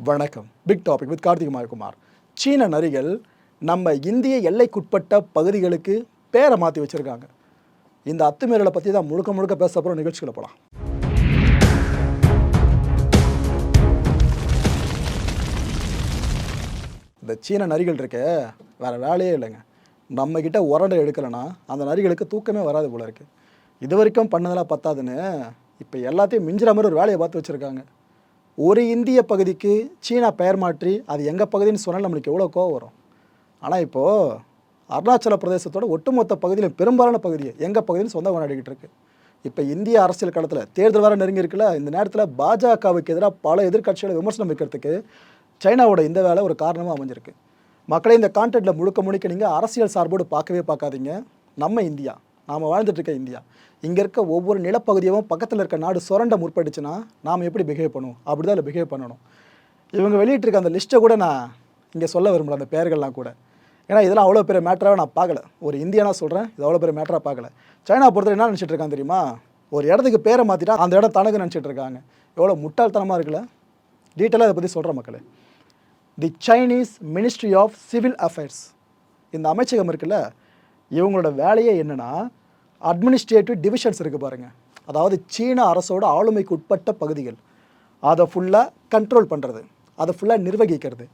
வணக்கம். Big topic with Karthikumar. சீன நரிகள் நம்ம இந்திய எல்லைக்குட்பட்ட பகுதிகளுக்கு பேரை மாற்றி வச்சுருக்காங்க. இந்த அத்துமீறலை பற்றி தான் முழுக்க முழுக்க பேச போகிற நிகழ்ச்சிகளை போகலாம். இந்த சீன நரிகள் இருக்க வேறு வேலையே இல்லைங்க. நம்மக்கிட்ட உரண்டை எடுக்கலைன்னா அந்த நரிகளுக்கு தூக்கமே வராது போல இருக்குது. இது வரைக்கும் பண்ணதெல்லாம் பத்தாதுன்னு இப்போ எல்லாத்தையும் மிஞ்சுற மாதிரி ஒரு வேலையை பார்த்து வச்சுருக்காங்க. ஒரு இந்திய பகுதிக்கு சீனா பெயர் மாற்றி அது எங்கள் பகுதின்னு சொன்னால் நம்மளுக்கு எவ்வளோ கோவம் வரும். ஆனால் இப்போது அருணாச்சல பிரதேசத்தோட ஒட்டுமொத்த பகுதியில் பெரும்பாலான பகுதியை எங்கள் பகுதின்னு சொந்தம் கொண்டாடிக்கிட்டு இருக்கு. இப்போ இந்திய அரசியல் காலத்தில் தேர்தல் வேறு நெருங்கி இருக்குல்ல, இந்த நேரத்தில் பாஜகவுக்கு எதிராக பல எதிர்க்கட்சிகளை விமர்சனம் வைக்கிறதுக்கு சைனாவோட இந்த வேலை ஒரு காரணமாக அமைஞ்சிருக்கு. மக்களை இந்த கான்டென்ட்டில் முழுக்க நீங்கள் அரசியல் சார்போடு பார்க்கவே பார்க்காதீங்க. நம்ம இந்தியா, நாம் வாழ்ந்துட்டுருக்க இந்தியா, இங்கே இருக்க ஒவ்வொரு நிலப்பகுதியும் பக்கத்தில் இருக்க நாடு சுரண்ட முற்பட்டுச்சுன்னா நாம் எப்படி பிஹேவ் பண்ணுவோம், அப்படி தான் அதில் பிஹேவ் பண்ணணும். இவங்க வெளியிட்டிருக்க அந்த லிஸ்ட்டை கூட நான் இங்கே சொல்ல விரும்பல, அந்த பெயர்கள்லாம் கூட. ஏன்னா இதெல்லாம் அவ்வளோ பெரிய மேட்டராக நான் பார்க்கல. ஒரு இந்தியானா சொல்கிறேன், இது அவ்வளோ பெரிய மேட்டராக பார்க்கல. சைனா பொறுத்தவரை என்ன நினச்சிட்டு இருக்காங்க தெரியுமா? ஒரு இடத்துக்கு பேரை மாற்றிட்டா அந்த இடம் தனக்கு நினச்சிட்டு இருக்காங்க. எவ்வளோ முட்டாள்தனமாக இருக்குல்ல. டீட்டெயிலாக இதை பற்றி சொல்கிற மக்களே. The Chinese ministry of civil affairs, இந்த அமைச்சகம் இருக்குல்ல, இவங்களோட வேலையே என்னென்னா அட்மினிஸ்ட்ரேட்டிவ் டிவிஷன்ஸ் இருக்குது பாருங்கள். அதாவது சீன அரசோட ஆளுமைக்கு உட்பட்ட பகுதிகள், அதை ஃபுல்லாக கண்ட்ரோல் பண்ணுறது, அதை ஃபுல்லாக நிர்வகிக்கிறது.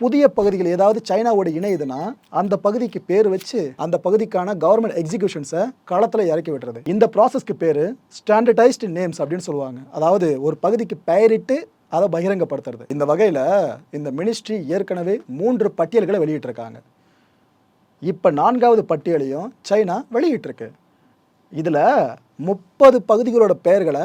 புதிய பகுதிகள் ஏதாவது சைனாவோட இணையுதுன்னா அந்த பகுதிக்கு பேர் வச்சு அந்த பகுதிக்கான கவர்மெண்ட் எக்ஸிக்யூஷன்ஸை களத்தில் இறக்கி விட்டுறது. இந்த ப்ராசஸ்க்கு பேர் ஸ்டாண்டர்டைஸ்டு நேம்ஸ் அப்படின்னு சொல்லுவாங்க. அதாவது ஒரு பகுதிக்கு பெயரிட்டு அதை பகிரங்கப்படுத்துறது. இந்த வகையில் இந்த மினிஸ்ட்ரி ஏற்கனவே 3 பட்டியல்களை வெளியிட்டிருக்காங்க. இப்போ 4வது பட்டியலையும் சைனா வெளியிட்டிருக்கு. இதில் 30 பகுதிகளோட பெயர்களை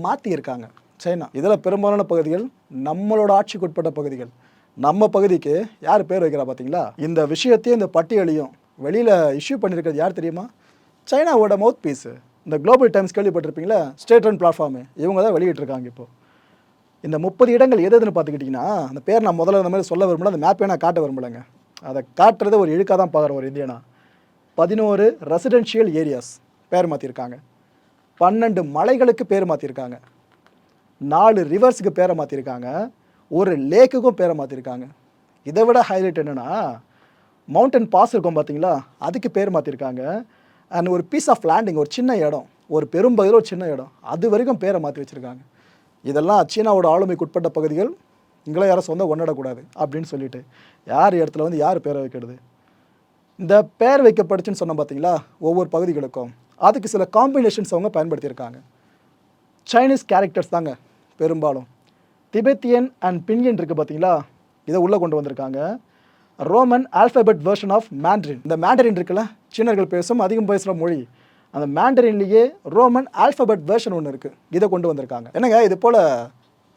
மாற்றியிருக்காங்க சைனா. இதில் பெரும்பாலான பகுதிகள் நம்மளோட ஆட்சிக்கு உட்பட்ட பகுதிகள். நம்ம பகுதிக்கு யார் பேர் வைக்கிறா பார்த்தீங்களா? இந்த விஷயத்தையும் இந்த பட்டியலையும் வெளியில் இஷ்யூ பண்ணியிருக்கிறது யார் தெரியுமா? சைனாவோட மவுத் பீஸு, இந்த குளோபல் டைம்ஸ் கேள்விப்பட்டிருப்பீங்களா, ஸ்டேட் ரன் பிளாட்ஃபார்மு, இவங்க தான் வெளியிட்டிருக்காங்க. இப்போது இந்த 30 இடங்கள் எதுன்னு பார்த்துக்கிட்டிங்கன்னா, அந்த பேர் நான் முதல்ல இந்த மாதிரி சொல்ல விரும்பல, அந்த மேப்பே நான் காட்ட விரும்பலைங்க. அதை காட்டுறது ஒரு இழுக்காக தான் பார்க்குறேன் ஒரு இந்தியனா. 11 ரெசிடென்ஷியல் ஏரியாஸ் பேர் மாற்றிருக்காங்க, 12 மலைகளுக்கு பேர் மாற்றிருக்காங்க, 4 ரிவர்ஸுக்கு பேரை மாற்றிருக்காங்க, ஒரு லேக்குக்கும் பேரை மாற்றிருக்காங்க. இதை விட ஹைலைட் என்னென்னா, மவுண்டன் பாஸ் இருக்கும் பார்த்தீங்களா, அதுக்கு பேர் மாற்றிருக்காங்க. அண்ட் ஒரு பீஸ் ஆஃப் லேண்டிங், ஒரு சின்ன இடம், ஒரு பெரும்பகுதியில் ஒரு சின்ன இடம், அது வரைக்கும் பேரை மாற்றி வச்சுருக்காங்க. இதெல்லாம் சீனாவோட ஆளுமைக்கு உட்பட்ட பகுதிகள், இங்கெல்லாம் யாரும் சொந்தம் கொண்டாடக்கூடாது அப்படின்னு சொல்லிட்டு யார் இடத்துல வந்து யார் பேரை வைக்கிறது. இந்த பேர் வைக்கப்படுச்சுன்னு சொன்ன பார்த்தீங்களா, ஒவ்வொரு பகுதிகளுக்கும் அதுக்கு சில காம்பினேஷன்ஸ் அவங்க பயன்படுத்தியிருக்காங்க. சைனீஸ் கேரக்டர்ஸ் தாங்க பெரும்பாலும். திபெத்தியன் அண்ட் பின்யன் இருக்குது பார்த்தீங்களா, இதை உள்ளே கொண்டு வந்திருக்காங்க. Roman alphabet version of Mandarin, இந்த மேண்டரின் இருக்குல்ல, சீனர்கள் பேசும் அதிகம் பேசுகிற மொழி, அந்த மேண்டரின்லேயே ரோமன் ஆல்ஃபபெட் வெர்ஷன் ஒன்று இருக்குது, இதை கொண்டு வந்திருக்காங்க. என்னங்க, இது போல்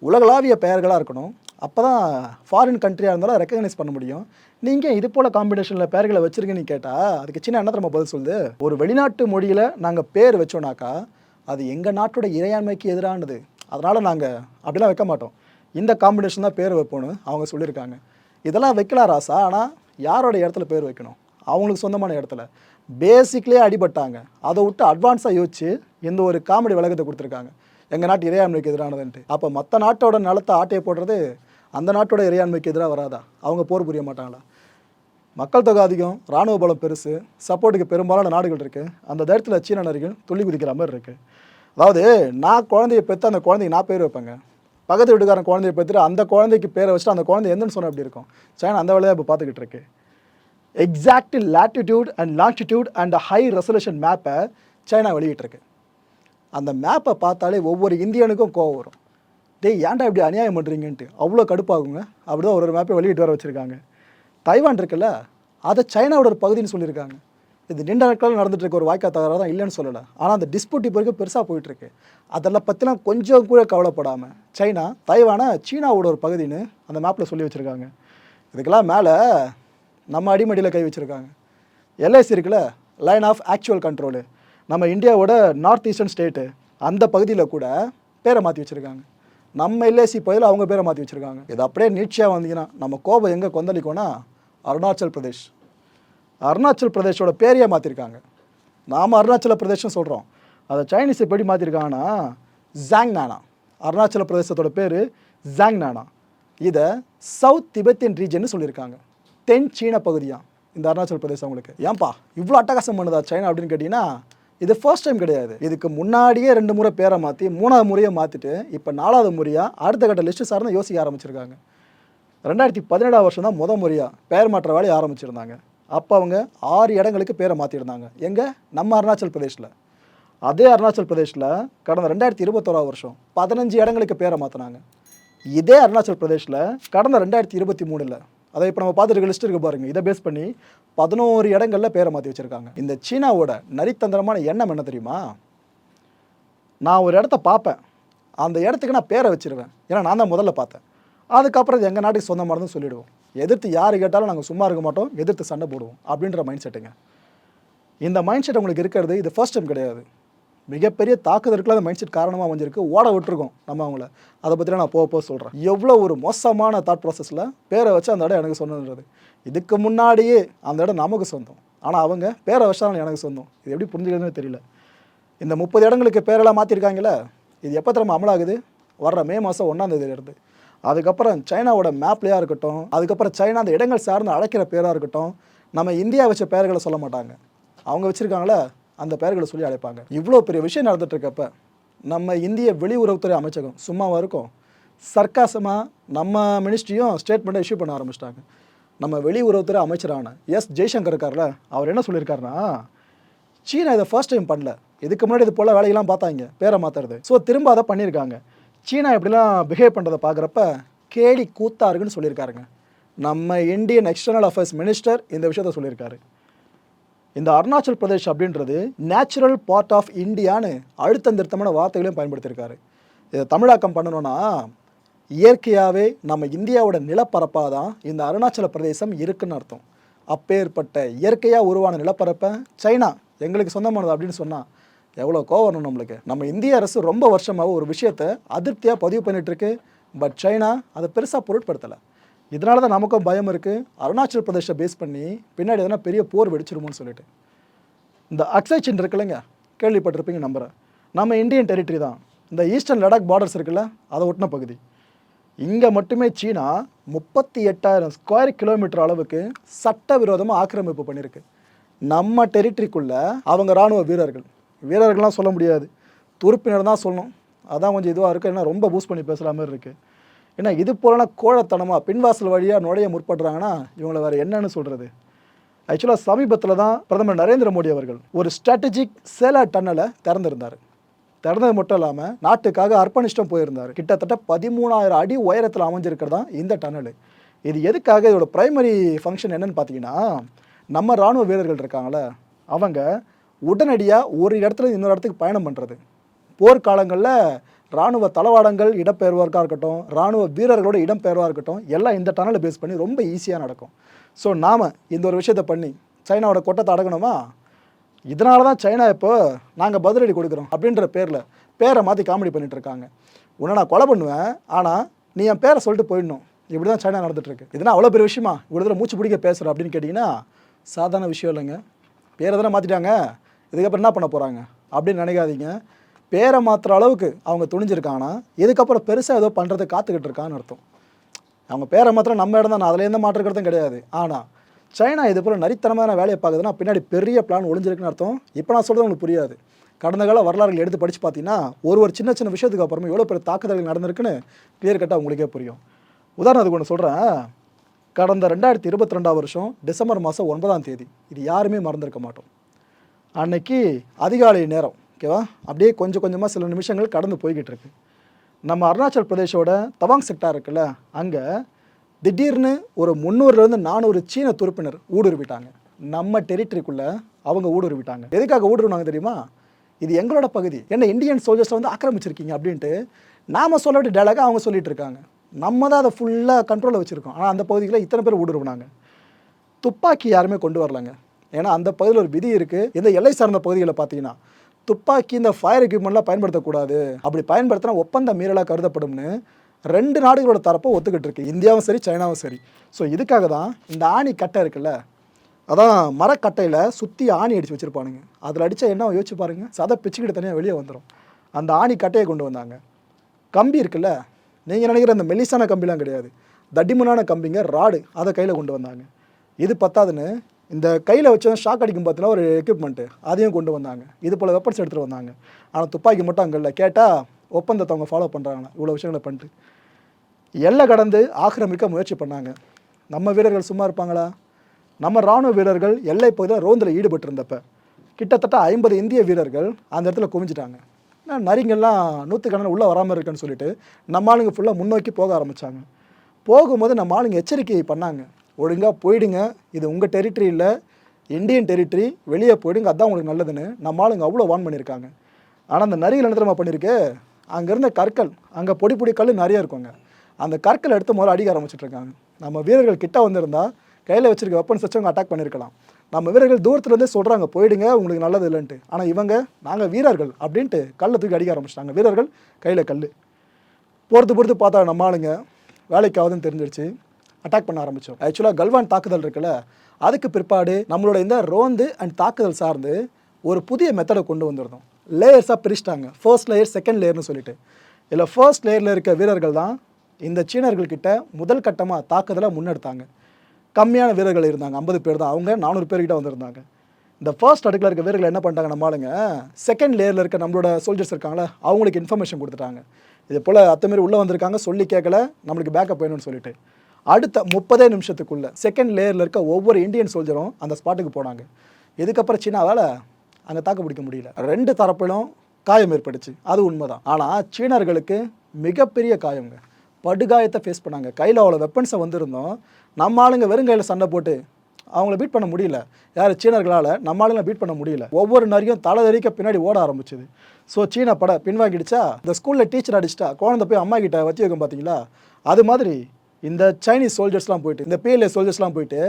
உலகளாவிய பெயர்களாக இருக்கணும், அப்போ தான் ஃபாரின் கண்ட்ரியாக இருந்தாலும் ரெக்கக்னைஸ் பண்ண முடியும். நீங்கள் இது போல் காம்பினேஷனில் பெயர்களை வச்சுருக்கீங்கன்னு கேட்டால் அதுக்கு சின்ன என்ன நம்ம பதில் சொல்லுது? ஒரு வெளிநாட்டு மொழியில் நாங்கள் பேர் வச்சோன்னாக்கா அது எங்கள் நாட்டோட இறையாண்மைக்கு எதிரானது, அதனால் நாங்கள் அப்படிலாம் வைக்க மாட்டோம், இந்த காம்பினேஷன் தான் பேர் வைப்போன்னு அவங்க சொல்லியிருக்காங்க. இதெல்லாம் வைக்கலாம் ராசா, ஆனால் யாரோட இடத்துல பேர் வைக்கணும்? அவங்களுக்கு சொந்தமான இடத்துல. பேசிக்லேயே அடிபட்டாங்க, அதை விட்டு அட்வான்ஸாக யோசிச்சு இந்த ஒரு காமெடி விளக்கத்தை கொடுத்துருக்காங்க, எங்கள் நாட்டு இறையாண்மைக்கு எதிரானதுன்ட்டு. அப்போ மற்ற நாட்டோட நிலத்தை ஆட்டையை போடுறது அந்த நாட்டோட இறையாண்மைக்கு எதிராக வராதா? அவங்க போர் புரிய மாட்டாங்களா? மக்கள் தொகை அதிகம், இராணுவ பலம் பெருசு, சப்போர்ட்டுக்கு பெரும்பாலான நாடுகள் இருக்குது. அந்த தைரியத்தில் சீன நரிகள் துள்ளி குதிக்கிற மாதிரி இருக்குது. அதாவது நான் குழந்தைய பெற்று அந்த குழந்தைக்கு நான் பேர் வைப்பேங்க, பக்கத்து வீட்டுக்காரன் குழந்தைய பெற்றுட்டு அந்த குழந்தைக்கு பேரை வச்சுட்டு அந்த குழந்தை எந்தன்னு சொன்ன அப்படி இருக்கும். சைனா அந்த வேலையை இப்போ பார்த்துக்கிட்டு இருக்கு. Exact latitude and longitude and high resolution மேப்பை சைனா வெளியிட்டிருக்கு. அந்த மேப்பை பார்த்தாலே ஒவ்வொரு இந்தியனுக்கும் கோவம் வரும். டேய் ஏன்டா இப்படி அநியாயம் பண்ணுறீங்கன்ட்டு அவ்வளோ கடுப்பாகுங்க. அப்படி தான் ஒரு மேப்பை வெளியிட்டு வர வச்சுருக்காங்க. தைவான் இருக்குல்ல, அதை சைனாவோட ஒரு பகுதின்னு சொல்லியிருக்காங்க. இது நீண்ட நாட்கள் நடந்துட்டு இருக்க ஒரு வாய்க்கா தகராறு தான், இல்லைன்னு சொல்லலை. ஆனால் அந்த டிஸ்பியூட் இப்போ வரைக்கும் பெருசாக போயிட்டுருக்கு. அதெல்லாம் பற்றிலாம் கொஞ்சம் கூட கவலைப்படாமல் சைனா தைவானை சீனாவோட ஒரு பகுதின்னு அந்த மேப்பில் சொல்லி வச்சுருக்காங்க. இதுக்கெல்லாம் மேலே நம்ம அடிமடியில் கை வச்சுருக்காங்க. எல்ஐசி இருக்குல்ல, லைன் ஆஃப் ஆக்சுவல் கண்ட்ரோலு, நம்ம இந்தியாவோட நார்த் ஈஸ்டர்ன் ஸ்டேட்டு, அந்த பகுதியில் கூட பேரை மாற்றி வச்சுருக்காங்க. நம்ம எல்ஐசி பகுதியில் அவங்க பேரை மாற்றி வச்சுருக்காங்க. இது அப்படியே நீட்சியாக வந்தீங்கன்னா நம்ம கோபம் எங்கே கொந்தளிக்கோன்னா அருணாச்சல் பிரதேஷ். அருணாச்சல் பிரதேஷோட பேரையே மாற்றிருக்காங்க. நாம் அருணாச்சல பிரதேஷ்னு சொல்கிறோம், அதை சைனீஸ் எப்படி மாற்றிருக்காங்கன்னா ஜாங் நானா. அருணாச்சல பிரதேசத்தோட பேர் ஜாங் நானா. இதை சவுத் திபெத்தியன் ரீஜன் சொல்லியிருக்காங்க. தென் சீன பகுதியா இந்த அருணாச்சல் பிரதேசம். உங்களுக்கு ஏன்பா இவ்வளோ அட்டகாசம் பண்ணுதா சைனா அப்படின்னு கேட்டிங்கன்னா, இது ஃபர்ஸ்ட் டைம் கிடையாது. இதுக்கு முன்னாடியே 2 முறை பேரை மாற்றி 3வது முறையை மாற்றிட்டு இப்போ 4வது முறையாக அடுத்த கட்ட லிஸ்ட்டு சார்ந்து யோசிக்க ஆரம்பிச்சிருக்காங்க. 2017 வருஷம் தான் முறையாக பெயர் மாற்ற வேலையை ஆரம்பிச்சிருந்தாங்க. அப்போ அவங்க 6 இடங்களுக்கு பேரை மாற்றிருந்தாங்க. எங்கே? நம்ம அருணாச்சல் பிரதேஷில். அதே அருணாச்சல் பிரதேஷில் கடந்த 2021 வருஷம் 15 இடங்களுக்கு பேரை மாற்றினாங்க. இதே அருணாச்சல் பிரதேஷில் கடந்த 2023 அதை இப்போ நம்ம பார்த்துட்டு லிஸ்ட் இருக்கு பாருங்கள், இதை பேஸ் பண்ணி 11 இடங்களில் பேரை மாற்றி வச்சுருக்காங்க. இந்த சீனாவோட நரித்தந்திரமான எண்ணம் என்ன தெரியுமா? நான் ஒரு இடத்த பார்ப்பேன், அந்த இடத்துக்கு நான் பேரை வச்சிருவேன், ஏன்னா நான் தான் முதல்ல பார்த்தேன். அதுக்கப்புறம் இது எங்கள் நாட்டுக்கு சொந்தமானதுன்னு சொல்லிவிடுவோம். எதிர்த்து யார் கேட்டாலும் நாங்கள் சும்மா இருக்க மாட்டோம், எதிர்த்து சண்டை போடுவோம் அப்படின்ற மைண்ட் செட்டுங்க. இந்த மைண்ட் செட் உங்களுக்கு இருக்கிறது இது ஃபர்ஸ்ட் டைம் கிடையாது. மிகப்பெரிய தாக்குதலுக்குள்ள அந்த மைண்ட் செட் காரணமாக அமைஞ்சிருக்கு. ஓட விட்டுருக்கோம் நம்ம அவங்கள. அதை பற்றிலாம் நான் போக சொல்கிறேன். எவ்வளோ ஒரு மோசமான தாட் ப்ராசஸில் பேரை வச்சு அந்த இடம் எனக்கு சொன்னதுன்றது. இதுக்கு முன்னாடியே அந்த இடம் நமக்கு சொந்தம், ஆனால் அவங்க பேரை வச்சாலும் எனக்கு சொந்தம். இது எப்படி புரிஞ்சுக்கிறதுன்னு தெரியல. இந்த 30 இடங்களுக்கு பேரெல்லாம் மாற்றிருக்காங்களே, இது எப்போ திரும்ப அமலாகுது? வர்ற மே மாதம் 1ஆம் தேதியிலிருந்து. அதுக்கப்புறம் சைனாவோட மேப்லேயா இருக்கட்டும், அதுக்கப்புறம் சைனா அந்த இடங்கள் சார்ந்து அழைக்கிற பேராக இருக்கட்டும், நம்ம இந்தியா வச்ச பேர்களை சொல்ல மாட்டாங்க. அவங்க வச்சுருக்காங்களே அந்த பேர்களை சொல்லி அழைப்பாங்க. இவ்வளோ பெரிய விஷயம் நடந்துகிட்ருக்கப்ப நம்ம இந்திய வெளியுறவுத்துறை அமைச்சகம் சும்மாவாக இருக்கும். சர்க்காசமாக நம்ம மினிஸ்ட்ரியும் ஸ்டேட்மெண்ட்டை இஷ்யூ பண்ண ஆரம்பிச்சிட்டாங்க. நம்ம வெளியுறவுத்துறை அமைச்சரான ஜெய்சங்கர் இருக்கார்ல, அவர் என்ன சொல்லியிருக்காருன்னா, சீனா இதை ஃபர்ஸ்ட் டைம் பண்ணல, இதுக்கு முன்னாடி இது போல் வேலையெல்லாம் பார்த்தாங்க பேரை மாற்றுறது. ஸோ திரும்ப அதை பண்ணியிருக்காங்க. சீனா எப்படிலாம் பிஹேவ் பண்ணுறதை பார்க்குறப்ப கேலி கூத்தா இருக்குன்னு சொல்லியிருக்காருங்க. நம்ம இந்தியன் எக்ஸ்டர்னல் அஃபேர்ஸ் மினிஸ்டர் இந்த விஷயத்த சொல்லியிருக்காரு. இந்த அருணாச்சல் பிரதேஷ் அப்படின்றது நேச்சுரல் பார்ட் ஆஃப் இந்தியான்னு அழுத்தம் திருத்தமான வார்த்தைகளையும் பயன்படுத்தியிருக்காரு. இதை தமிழாக்கம் பண்ணணும்னா, இயற்கையாகவே நம்ம இந்தியாவோட நிலப்பரப்பாக தான் இந்த அருணாச்சல பிரதேசம் இருக்குன்னு அர்த்தம். அப்பேற்பட்ட இயற்கையாக உருவான நிலப்பரப்பை சைனா எங்களுக்கு சொந்தமானது அப்படின்னு சொன்னால் எவ்வளோ கோவம் வரணும் நம்மளுக்கு. நம்ம இந்திய அரசு ரொம்ப வருஷமாக ஒரு விஷயத்தை அதிருப்தியாக பதிவு பண்ணிகிட்ருக்கு. பட் சைனா அதை பெருசாக பொருட்படுத்தலை. இதனால தான் நமக்கும் பயம் இருக்குது, அருணாச்சல் பிரதேஷை பேஸ் பண்ணி பின்னாடி எதனா பெரிய போர் வெடிச்சிருமோன்னு சொல்லிட்டு. இந்த அக்ஸை சின் இருக்குல்லங்க, கேள்விப்பட்டிருப்பீங்க நம்புகிறேன். நம்ம இந்தியன் டெரிட்டரி தான். இந்த ஈஸ்டர்ன் லடாக் பார்டர்ஸ் இருக்குல்ல, அதை ஒட்டின பகுதி. இங்கே மட்டுமே சீனா 38,000 ஸ்கொயர் கிலோமீட்டர் அளவுக்கு சட்டவிரோதமாக ஆக்கிரமிப்பு பண்ணியிருக்கு. நம்ம டெரிட்டரிக்குள்ளே அவங்க இராணுவ வீரர்கள்லாம் சொல்ல முடியாது, துருப்பினர் தான் சொல்லணும். அதான் கொஞ்சம் இதுவாக இருக்குது, ஏன்னா ரொம்ப பூஸ்ட் பண்ணி பேசுகிற மாதிரி இருக்குது. ஏன்னா இது போலனா கோழத்தனமாக பின்வாசல் வழியாக நுழைய முற்படுறாங்கன்னா இவங்களை வேறு என்னன்னு சொல்கிறது. ஆக்சுவலாக சமீபத்தில் தான் பிரதமர் நரேந்திர மோடி அவர்கள் ஒரு ஸ்ட்ராட்டஜிக் சேலா டன்னலை திறந்திருந்தார். திறந்தது மட்டும் இல்லாமல் நாட்டுக்காக அர்ப்பணிஷ்டம் போயிருந்தார். கிட்டத்தட்ட 13,000 அடி உயரத்தில் அமைஞ்சிருக்கிறதா இந்த டன்னல். இது எதுக்காக, இதோட ப்ரைமரி ஃபங்க்ஷன் என்னன்னு பார்த்தீங்கன்னா, நம்ம இராணுவ வீரர்கள் இருக்காங்களே, அவங்க உடனடியாக ஒரு இடத்துல இன்னொரு இடத்துக்கு பயணம் பண்ணுறது. போர்க்காலங்களில் இராணுவ தளவாடங்கள் இடம்பெயர்வாக இருக்கட்டும், இராணுவ வீரர்களோட இடம்பெயர்வாக இருக்கட்டும், எல்லாம் இந்த டனலை பேஸ் பண்ணி ரொம்ப ஈஸியாக நடக்கும். ஸோ நாம் இந்த ஒரு விஷயத்தை பண்ணி சைனாவோட கொட்டத்தை அடக்கணுமா? இதனால தான் சைனா இப்போ நாங்கள் பதிலடி கொடுக்குறோம் அப்படின்ற பேரை மாற்றி காமெடி பண்ணிகிட்டு இருக்காங்க. உன்னை நான் கொலை பண்ணுவேன், ஆனால் நீ என் பேரை சொல்லிட்டு போயிடணும். இப்படி தான் சைனா நடந்துகிட்ருக்கு. இதனால் அவ்வளோ பெரிய விஷயமா இவ்வளோ தூரம் மூச்சு பிடிக்க பேசுகிறோம் அப்படின்னு கேட்டிங்கன்னா சாதாரண விஷயம் இல்லைங்க. பேரை தானே மாற்றிட்டாங்க, இதுக்கப்புறம் என்ன பண்ண போகிறாங்க அப்படின்னு நினைக்காதீங்க. பேரை மாற்றுற அளவுக்கு அவங்க துணிஞ்சிருக்காங்கன்னா இதுக்கப்புறம் பெருசாக ஏதோ பண்ணுறதை காத்துக்கிட்டு இருக்கான்னு அர்த்தம். அவங்க பேரை மாத்திரம் நம்ம இடம் தான், நான் அதில் எந்த மாற்றுக்கிறதும் கிடையாது. ஆனால் சைனா இது போல் நரித்தனமான வேலையை பார்க்குதுன்னா பின்னாடி பெரிய பிளான் ஒளிஞ்சிருக்குன்னு அர்த்தம். இப்போ நான் சொல்கிறது உங்களுக்கு புரியாது. கடந்த கால வரலாறுகள் எடுத்து படித்து பார்த்தீங்கன்னா ஒரு சின்ன சின்ன விஷயத்துக்கு அப்புறமா எவ்வளோ பெரிய தாக்குதல்கள் நடந்திருக்குன்னு கிளியர் கட்டாக உங்களுக்கே புரியும். உதாரணத்துக்கு ஒன்று சொல்கிறேன். கடந்த 2022 வருஷம் டிசம்பர் மாதம் 9ஆம் தேதி, இது யாருமே மறந்துருக்க மாட்டோம். அன்னைக்கு அதிகாலை நேரம், ஓகேவா, அப்படியே கொஞ்சம் கொஞ்சமாக சில நிமிஷங்கள் கடந்து போய்கிட்டு இருக்கு. நம்ம அருணாச்சல் பிரதேஷோட தவாங் செக்டார் இருக்குல்ல, அங்கே திடீர்னு ஒரு 300லேருந்து 400 சீன துருப்பினர் ஊடுருவிட்டாங்க. நம்ம டெரிட்டரிக்குள்ளே அவங்க ஊடுருவிட்டாங்க. எதுக்காக ஊடுருவினாங்க தெரியுமா? இது எங்களோட பகுதி, என்ன இந்தியன் சோல்ஜர்ஸை வந்து ஆக்கிரமிச்சிருக்கீங்க அப்படின்ட்டு நாம் சொல்ல வேண்டிய டேலாக அவங்க சொல்லிட்டு இருக்காங்க. நம்ம தான் அதை ஃபுல்லாக கண்ட்ரோலில் வச்சுருக்கோம். ஆனால் அந்த பகுதியில் இத்தனை பேர் ஊடுருவினாங்க. துப்பாக்கி யாருமே கொண்டு வரலாங்க. ஏன்னா அந்த பகுதியில் ஒரு விதி இருக்குது. இந்த எல்லை சார்ந்த பகுதிகளை பார்த்தீங்கன்னா துப்பாக்கி இந்த ஃபயர் எக்யூப்மெண்ட்லாம் பயன்படுத்தக்கூடாது, அப்படி பயன்படுத்தினா ஒப்பந்த மீறலாக கருதப்படும்னு 2 நாடுகளோட தரப்போ ஒத்துக்கிட்டு இருக்கு, இந்தியாவும் சரி சைனாவும் சரி. ஸோ இதுக்காக தான் இந்த ஆணி கட்டை இருக்குல்ல, அதான் மரக்கட்டையில் சுற்றி ஆணி அடித்து வச்சுருப்பானுங்க. அதில் அடித்தா என்ன யோசிச்சு பாருங்கள், சதை பிச்சுக்கிட்டு தனியாக வெளியே வந்துடும். அந்த ஆணி கட்டையை கொண்டு வந்தாங்க. கம்பி இருக்குல்ல, நீங்கள் நினைக்கிற அந்த மெல்லிசான கம்பிலாம் கிடையாது, தடிமனான கம்பிங்க ராடு அதை கையில் கொண்டு வந்தாங்க. இது பத்தாதுன்னு இந்த கையில் வச்சு ஷாக் அடிக்கும் பார்த்தீங்கன்னா ஒரு எக்யூப்மெண்ட்டு அதையும் கொண்டு வந்தாங்க. இது போல் வெப்பன்ஸ் எடுத்துகிட்டு வந்தாங்க. ஆனால் துப்பாக்கி மட்டும் அங்கே இல்லை. கேட்டால் ஒப்பந்தத்தை அவங்க ஃபாலோ பண்ணுறாங்க. இவ்வளோ விஷயங்களை பண்ணிட்டு எல்லை கடந்து ஆக்கிரமிக்க முயற்சி பண்ணாங்க. நம்ம வீரர்கள் சும்மா இருப்பாங்களா? நம்ம இராணுவ வீரர்கள் எல்லை பகுதியில் ரோந்தில் ஈடுபட்டிருந்தப்ப கிட்டத்தட்ட 50 இந்திய வீரர்கள் அந்த இடத்துல குவிஞ்சிட்டாங்க. நரிங்கெல்லாம் 100 உள்ளே வராமல் இருக்குன்னு சொல்லிட்டு நம்ம ஆளுங்க ஃபுல்லாக முன்னோக்கி போக ஆரம்பித்தாங்க. போகும்போது நம்ம ஆளுங்க எச்சரிக்கை பண்ணாங்க, ஒழுங்காக போயிடுங்க, இது உங்கள் டெரிட்டரி இல்லை, இந்தியன் டெரிட்டரி, வெளியே போயிடுங்க, அதுதான் உங்களுக்கு நல்லதுன்னு நம்ம ஆளுங்க அவ்வளோ வார்ன் பண்ணியிருக்காங்க. ஆனால் அந்த நரிகள் என்ன தெரியுமா பண்ணியிருக்கு? அங்கே இருந்த கற்கள், அங்கே பொடி பொடி கல் நிறைய இருக்குங்க, அந்த கற்களை எடுத்து முதல்ல அடிக்க ஆரம்பிச்சிட்ருக்காங்க. நம்ம வீரர்கள் கிட்ட வந்திருந்தால் கையில் வச்சுருக்க வெப்பன்ஸ் வச்சு அவங்க அட்டாக் பண்ணியிருக்கலாம். நம்ம வீரர்கள் தூரத்துலேருந்தே சொல்கிறாங்க போயிடுங்க, உங்களுக்கு நல்லது இல்லைன்ட்டு. ஆனால் இவங்க நாங்கள் வீரர்கள் அப்படின்ட்டு கல்லை தூக்கி அடிக்க ஆரம்பிச்சிட்டாங்க. வீரர்கள் கையில் கல் பொறுத்து பார்த்தா நம்ம ஆளுங்க வேலைக்காவதுன்னு தெரிஞ்சிருச்சு. அட்டாக் பண்ண ஆரம்பித்தோம். ஆக்சுவலாக கல்வான் தாக்குதல் இருக்குல்ல, அதுக்கு பிற்பாடு நம்மளோட இந்த ரோந்து அண்ட் தாக்குதல் சார்ந்து ஒரு புதிய மெத்தடை கொண்டு வந்திருந்தோம். லேயர்ஸாக பிரிச்சிட்டாங்க, ஃபர்ஸ்ட் லேயர் செகண்ட் லேயர்னு சொல்லிட்டு. இதில் ஃபர்ஸ்ட் லேயரில் இருக்க வீரர்கள் தான் இந்த சீனர்கள்கிட்ட முதல் கட்டமாக தாக்குதலை முன்னெடுத்தாங்க. கம்மியான வீரர்கள் இருந்தாங்க, 50 பேர் தான். அவங்க 400 பேர்கிட்ட வந்திருந்தாங்க. இந்த ஃபர்ஸ்ட் அடுக்கில் இருக்க வீரர்கள் என்ன பண்ணிட்டாங்க, நம்ம ஆளுங்க செகண்ட் லேயரில் இருக்க நம்மளோட சோல்ஜர்ஸ் இருக்காங்களே அவங்களுக்கு இன்ஃபர்மேஷன் கொடுத்துட்டாங்க. இது போல் அத்தமாரி உள்ளே வந்திருக்காங்க, சொல்லி கேட்கல, நம்மளுக்கு பேக்கப் வேணும்னு சொல்லிட்டு. அடுத்த 30 நிமிஷத்துக்குள்ளே செகண்ட் லேயரில் இருக்க ஒவ்வொரு இந்தியன் சோல்ஜரும் அந்த ஸ்பாட்டுக்கு போனாங்க. இதுக்கப்புறம் சீனாவால் அங்கே தாக்கு பிடிக்க முடியல. 2 தரப்பிலும் காயம் ஏற்பட்டுச்சு, அது உண்மைதான். ஆனால் சீனர்களுக்கு மிகப்பெரிய காயங்க, படுகாயத்தை ஃபேஸ் பண்ணாங்க. கையில் அவ்வளோ வெப்பன்ஸை வந்திருந்தோம், நம்ம ஆளுங்க வெறும் கையில் சண்டை போட்டு அவங்கள பீட் பண்ண முடியல. யார் சீனர்களால் நம்ம ஆளுங்களை பீட் பண்ண முடியல. ஒவ்வொரு நரியும் தலைதறிக்க பின்னாடி ஓட ஆரம்பிச்சுது. ஸோ சீனா பட பின்வாங்கிடுச்சா, இந்த ஸ்கூலில் டீச்சர் அடிச்சிட்டா குழந்தை போய் அம்மா கிட்ட வச்சு வைக்கும் பார்த்தீங்களா, அது மாதிரி இந்த சைனீஸ் சோல்ஜர்ஸ்லாம் போயிட்டு, இந்த PLA சோல்ஜர்ஸ்லாம் போயிட்டு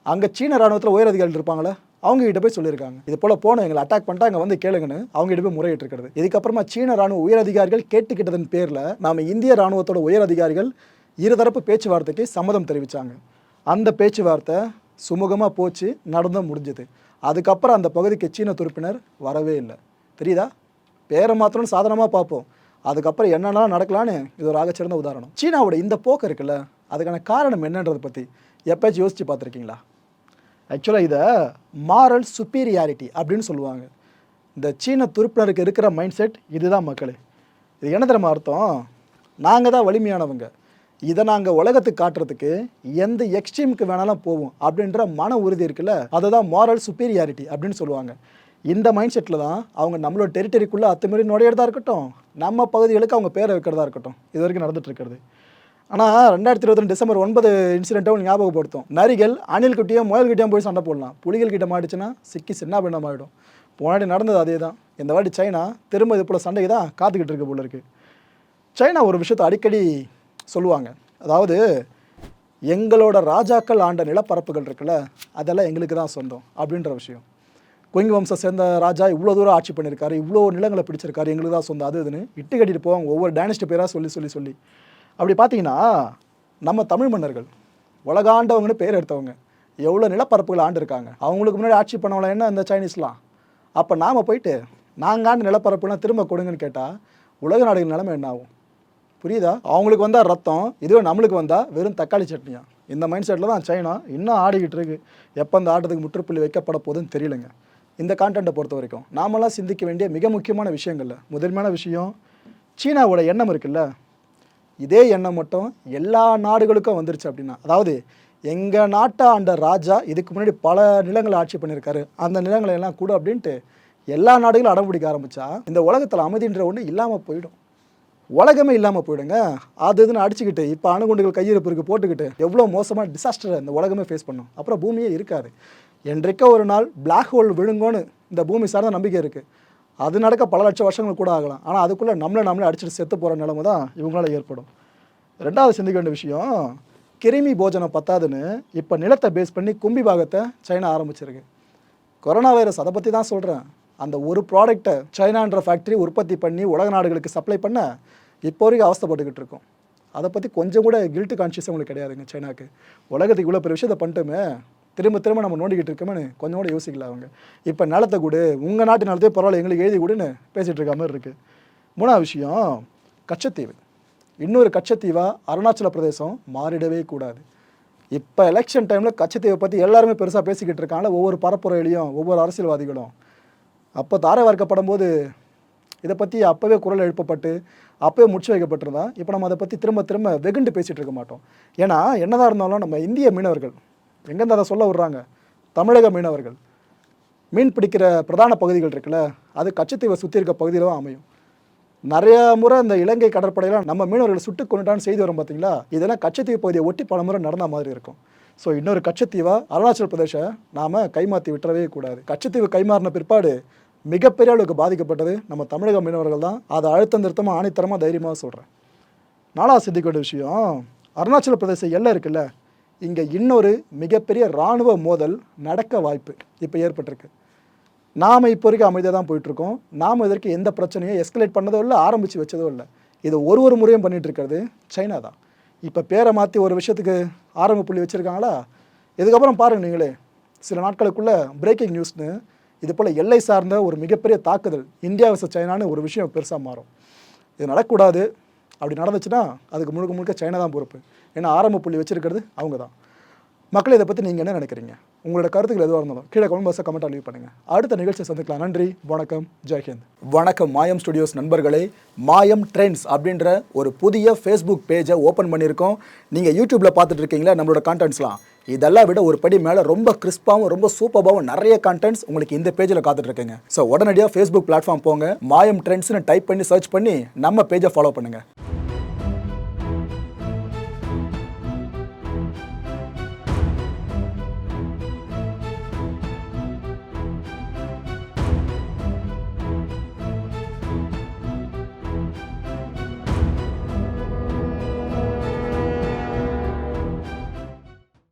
அங்கே சீன ராணுவத்தில் உயர் அதிகாரிகள் இருப்பாங்களே அவங்ககிட்ட போய் சொல்லியிருக்காங்க, இது போல் போனோம், எங்களை அட்டாக் பண்ணிட்டா அங்கே வந்து கேளுங்கன்னு அவங்ககிட்ட போய் முறையிட்டு இருக்கிறது. இதுக்கப்புறமா சீன ராணுவ உயர் அதிகாரிகள் கேட்டுக்கிட்டதன் பேரில் நாம் இந்திய ராணுவத்தோட உயர் அதிகாரிகள் இருதரப்பு பேச்சுவார்த்தைக்கு சம்மதம் தெரிவித்தாங்க. அந்த பேச்சுவார்த்தை சுமூகமாக போச்சு, நடந்தும் முடிஞ்சது. அதுக்கப்புறம் அந்த பகுதிக்கு சீன துருப்பினர் வரவே இல்லை. தெரியுதா? பேரை மாத்திரம் சாதனமாக பார்ப்போம், அதுக்கப்புறம் என்னென்னலாம் நடக்கலான்னு இது ஒரு ஆகச்சிறந்த உதாரணம். சீனாவோட இந்த போக்கு இருக்குல்ல, அதுக்கான காரணம் என்னன்றதை பற்றி எப்போயாச்சும் யோசித்து பார்த்துருக்கீங்களா? ஆக்சுவலாக இதை மாரல் சுப்பீரியாரிட்டி அப்படின்னு சொல்லுவாங்க. இந்த சீன துருப்பினருக்கு இருக்கிற மைண்ட் செட் இதுதான் மக்களே. இது என்ன தெரியுமா அர்த்தம்? நாங்கள் தான் வலிமையானவங்க, இதை நாங்கள் உலகத்துக்கு காட்டுறதுக்கு எந்த எக்ஸ்ட்ரீமுக்கு வேணாலும் போவோம் அப்படின்ற மன உறுதி இருக்குல்ல, அதுதான் மாரல் சுப்பீரியாரிட்டி அப்படின்னு சொல்லுவாங்க. இந்த மைண்ட் செட்டில் தான் அவங்க நம்மளோட டெரிட்டரிக்குள்ளே அத்துமாரி நுழையிறதா இருக்கட்டும், நம்ம பகுதிகளுக்கு அவங்க பேரை வைக்கிறதா இருக்கட்டும், இது வரைக்கும் நடந்துட்டு இருக்கிறது. ஆனால் 2022 டிசம்பர் 9 இன்சிடென்ட்டை ஞாபகப்படுத்தும். நரிகள் அணில்கிட்டையும் முயல்கிட்டையும் போய் சண்டை போடலாம், புலிகள் கிட்ட மாட்டிச்சுன்னா சிக்கி சின்ன பின்னமாகிடும். போனாடி நடந்தது அதே தான். இந்த வாட்டி சைனா திரும்ப இது போல் சண்டைக்கு தான் காத்துக்கிட்டு இருக்க போல இருக்குது. சைனா ஒரு விஷயத்தை அடிக்கடி சொல்லுவாங்க, அதாவது எங்களோட ராஜாக்கள் ஆண்ட நிலப்பரப்புகள் இருக்குல்ல, அதெல்லாம் எங்களுக்கு தான் சொந்தம் அப்படின்ற விஷயம். குயிங் வம்சம் சேர்ந்த ராஜா இவ்வளோ தூரம் ஆட்சி பண்ணியிருக்காரு, இவ்வளோ நிலங்களை பிடிச்சிருக்காரு, எங்களுக்கு தான் சொந்தம், அது இதுன்னு இட்டு கட்டிட்டு போவாங்க ஒவ்வொரு டைனஸ்டி பேராக சொல்லி. அப்படி பார்த்தீங்கன்னா நம்ம தமிழ் மன்னர்கள் உலகாண்டவங்கன்னு பேர் எடுத்தவங்க எவ்வளோ நிலப்பரப்புகள் ஆண்டிருக்காங்க. அவங்களுக்கு முன்னாடி ஆட்சி பண்ணவங்கள என்ன இந்த சைனீஸ்லாம். அப்போ நாம் போயிட்டு நாங்கள் ஆண்டு நிலப்பரப்புலாம் திரும்ப கொடுங்கன்னு கேட்டால் உலக நாடுகள் நிலைமை என்ன ஆகும்? புரியுதா? அவங்களுக்கு வந்தால் ரத்தம், இதுவே நம்மளுக்கு வந்தால் வெறும் தக்காளி சட்னியா. இந்த மைண்ட் செட்டில் தான் சைனா இன்னும் ஆடிக்கிட்டு இருக்கு. எப்போ அந்த ஆட்டத்துக்கு முற்றுப்புள்ளி வைக்கப்பட போகுதுன்னு தெரியலைங்க. இந்த கான்டென்ட்டை பொறுத்த வரைக்கும் நாமெல்லாம் சிந்திக்க வேண்டிய மிக முக்கியமான விஷயங்கள்ல முதன்மையான விஷயம், சீனாவோட எண்ணம் இருக்குல்ல, இதே எண்ணம் மட்டும் எல்லா நாடுகளுக்கும் வந்துருச்சு அப்படின்னா, அதாவது எங்கள் நாட்டை ஆண்ட ராஜா இதுக்கு முன்னாடி பல நிலங்களை ஆட்சி பண்ணியிருக்காரு, அந்த நிலங்களை எல்லாம் கூட அப்படின்ட்டு எல்லா நாடுகளும் அடம் பிடிக்க ஆரம்பித்தா இந்த உலகத்தில் அமைதின்ற ஒன்று இல்லாமல் போயிடும். உலகமே இல்லாமல் போயிடுங்க. அது இதுன்னு அடிச்சுக்கிட்டு இப்போ அணுகுண்டுகள் கையிருப்பு போட்டுக்கிட்டு எவ்வளோ மோசமான டிசாஸ்டரை இந்த உலகமே ஃபேஸ் பண்ணும். அப்புறம் பூமியே இருக்காது. என்றைக்கோ ஒரு நாள் பிளாக் ஹோல் விழுங்கோன்னு இந்த பூமி சார்ந்த நம்பிக்கை இருக்குது. அது நடக்க பல லட்சம் வருஷங்கள் கூட ஆகலாம். ஆனால் அதுக்குள்ளே நம்மளே அடிச்சுட்டு செத்து போகிற நிலைமை தான் இவங்களால ஏற்படும். ரெண்டாவது சிந்திக்க வேண்டிய விஷயம், கிருமி போஜனம் பத்தாதுன்னு இப்போ நிலத்தை பேஸ் பண்ணி கும்பி பாகத்தை சைனா ஆரம்பிச்சிருக்கு. கொரோனா வைரஸ் அதை பற்றி தான் சொல்கிறேன். அந்த ஒரு ப்ராடக்டை சைனான்ற ஃபேக்ட்ரி உற்பத்தி பண்ணி உலக நாடுகளுக்கு சப்ளை பண்ண இப்போ வரைக்கும் அவஸ்தைப்பட்டுக்கிட்டு இருக்கோம். அதை பற்றி கொஞ்சம் கூட கில்ட்டு கான்ஷியஸ் உங்களுக்கு கிடையாதுங்க. சைனாக்கு உலகத்துக்கு இவ்வளோ பெரிய விஷயத்தை பண்ணிட்டுமே திரும்ப நம்ம நோண்டிக்கிட்டு இருக்கோமேனு கொஞ்சம் கூட யோசிக்கல அவங்க. இப்போ நிலத்தை கொடு, உங்கள் நாட்டு நிலத்தையே பரவாயில்ல எங்களுக்கு எழுதி கொடுன்னு பேசிகிட்டு இருக்க மாதிரி இருக்குது. மூணாவது விஷயம், கச்சத்தீவு. இன்னொரு கச்சத்தீவா அருணாச்சல பிரதேசம் மாறிடவே கூடாது. இப்போ எலெக்ஷன் டைமில் கச்சத்தீவை பற்றி எல்லாருமே பெருசாக பேசிக்கிட்டு இருக்காங்க, ஒவ்வொரு பரப்புரையிலையும் ஒவ்வொரு அரசியல்வாதிகளும். அப்போ தாரை வார்க்கப்படும் போது இதை பற்றி அப்போவே குரல் எழுப்பப்பட்டு அப்போவே முடிச்சு வைக்கப்பட்டிருந்தா இப்போ நம்ம அதை பற்றி திரும்ப திரும்ப வெகுண்டு பேசிகிட்டு இருக்க மாட்டோம். ஏன்னா என்னதான் இருந்தாலும் நம்ம இந்திய மீனவர்கள் எங்கேருந்து அதை சொல்ல விட்றாங்க, தமிழக மீனவர்கள் மீன் பிடிக்கிற பிரதான பகுதிகள் இருக்குல்ல, அது கச்சத்தீவை சுற்றி இருக்க பகுதியில் தான் அமையும். நிறைய முறை இந்த இலங்கை கடற்படையெல்லாம் நம்ம மீனவர்களை சுட்டு கொண்டுட்டான்னு செய்தி வரும் பார்த்தீங்களா, இதெல்லாம் கச்சத்தீவு பகுதியை ஒட்டி பல முறை நடந்த மாதிரி இருக்கும். ஸோ இன்னொரு கச்சத்தீவா அருணாச்சல பிரதேசை நாம் கைமாற்றி விட்டுறவே கூடாது. கச்சத்தீவு கைமாறின பிற்பாடு மிகப்பெரிய அளவுக்கு பாதிக்கப்பட்டது நம்ம தமிழக மீனவர்கள் தான். அதை அழுத்தம் திருத்தமாக ஆணித்தரமாக தைரியமாக சொல்கிறேன். நாலாவது சிந்திக்கொண்ட விஷயம், அருணாச்சல பிரதேச எல்லை இருக்குல்ல, இங்கே இன்னொரு மிகப்பெரிய இராணுவ மோதல் நடக்க வாய்ப்பு இப்போ ஏற்பட்டிருக்கு. நாம் இப்போ வரைக்கும் அமைதியாக தான் போயிட்டுருக்கோம். நாம் இதற்கு எந்த பிரச்சனையும் எஸ்கலேட் பண்ணதோ இல்லை, ஆரம்பித்து வச்சதோ இல்லை. இது ஒரு முறையும் பண்ணிகிட்டு இருக்கிறது சைனா தான். இப்போ பேரை மாற்றி ஒரு விஷயத்துக்கு ஆரம்ப புள்ளி வச்சுருக்காங்களா, இதுக்கப்புறம் பாருங்கள் நீங்களே, சில நாட்களுக்குள்ளே பிரேக்கிங் நியூஸ்னு இது போல் எல்லை சார்ந்த ஒரு மிகப்பெரிய தாக்குதல் இந்தியா வர்சஸ் சைனான்னு ஒரு விஷயம் பெருசாக மாறும். இது நடக்கக்கூடாது. அப்படி நடந்துச்சுன்னா அதுக்கு முழுக்க முழுக்க சைனா தான் பொறுப்பு. ஏன்னா ஆரம்ப புள்ளி வச்சுருக்கிறது அவங்க தான். மக்கள் இதை பற்றி நீங்கள் என்ன நினைக்கிறீங்க? உங்களோட கருத்துக்கள் எதுவாக இருந்தாலும் கீழே கமெண்ட் பாக்ஸில் கமெண்ட்டாக லீவ் பண்ணுங்கள். அடுத்த நிகழ்ச்சியை சந்திக்கலாம். நன்றி, வணக்கம், ஜெய்ஹிந்த். வணக்கம் மாயம் ஸ்டுடியோஸ் நண்பர்களே. மாயம் ட்ரெண்ட்ஸ் அப்படின்ற ஒரு புதிய ஃபேஸ்புக் பேஜை ஓப்பன் பண்ணியிருக்கோம். நீங்கள் யூடியூப்பில் பார்த்துட்டு இருக்கீங்களா நம்மளோட கான்டென்ட்ஸ்லாம், இதெல்லாம் விட ஒரு படி மேலே ரொம்ப கிறிஸ்பாகவும் ரொம்ப சூப்பராகவும் நிறைய கான்டென்ட்ஸ் உங்களுக்கு இந்த பேஜில் காத்துட்ருக்குங்க. ஸோ உடனடியாக ஃபேஸ்புக் பிளாட்ஃபார்ம் போங்க, மாயம் ட்ரெண்ட்ஸ்னு டைப் பண்ணி சர்ச் பண்ணி நம்ம பேஜை ஃபாலோ பண்ணுங்கள்.